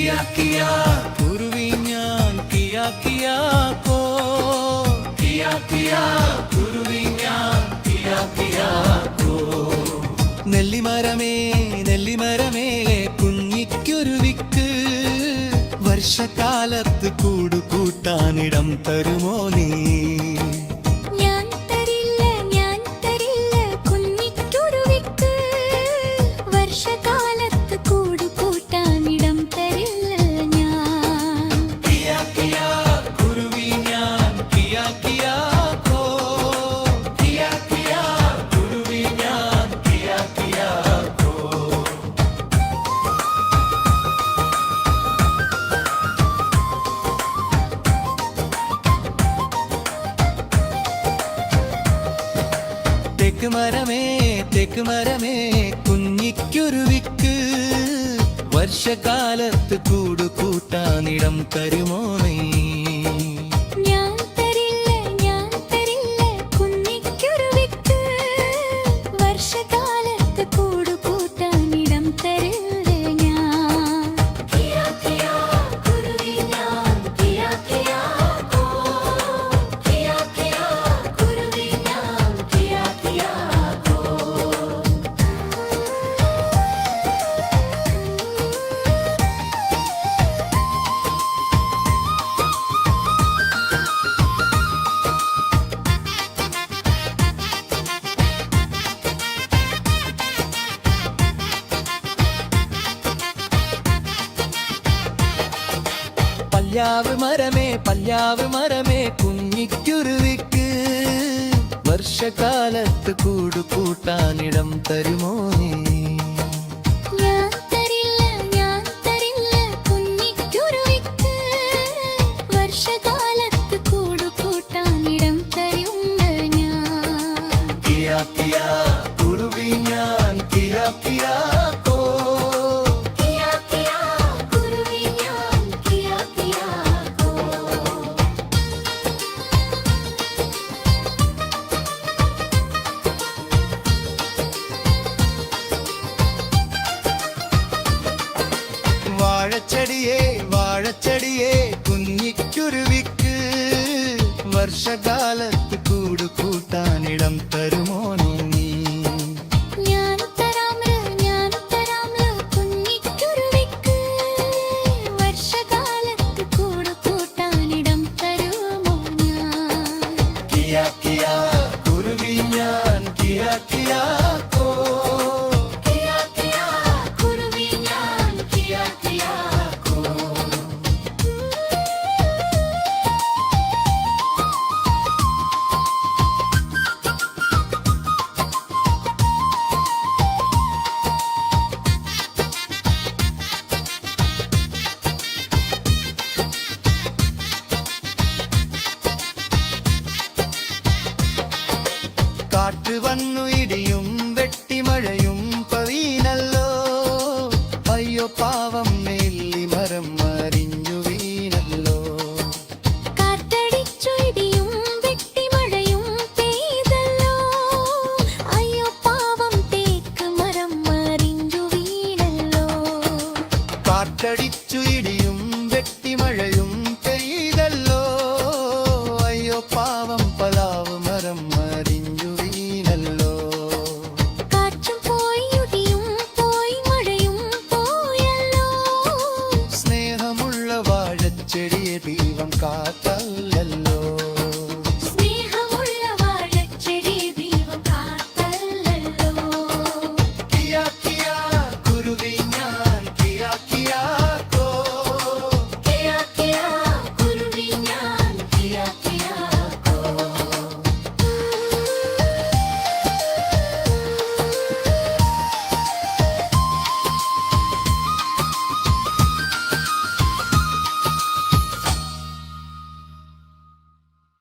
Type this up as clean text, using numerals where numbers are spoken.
കിയാ കിയാ കുരുവി ഞാൻ കിയാ കിയാ കോ കിയാ കിയാ കുരുവി ഞാൻ കിയാ കിയാ കോ നെല്ലിമരമേ നെല്ലിമരമേ കുഞ്ഞിക്കുരുവിക്ക് വർഷകാലത്ത് കൂടു കൂട്ടാനിടം തരുമോ നീ തെക്ക് മരമേ കുഞ്ഞിക്കുരുവിക്ക് വർഷകാലത്ത് കൂടു കൂട്ടാനിടം തരുമോ നീ പല്യാവ് മരമേ കുഞ്ഞിക്കുരുവിക്ക് വർഷകാലത്ത് കൂടു കൂട്ടാനിടം തരുമോ നീ കിയാ കിയാ കുരുവി ഞാൻ കിയാ കിയാ വാഴച്ചെടിയേ കുഞ്ഞിക്കുരുവിക്ക് വർഷകാലത്ത് കൂടു കൂട്ടാനിടം തരുമോ നീ കിയാ കിയാ കുരുവി ഞാൻ കിയാ കിയാ കാറ്റ് വന്നു ഇടിയും വെട്ടിമഴയും പവീനല്ലോ അയ്യോ പാവം നെല്ലിമരം മറിഞ്ഞു വീണല്ലോ കാറ്റടിച്ചു ഇടിയും വെട്ടിമഴയും പെയ്തല്ലോ അയ്യോ പാവം തേക്ക് മരം മറിഞ്ഞു വീണല്ലോ കാറ്റടിച്ചു ഇടിയും വെട്ടിമഴയും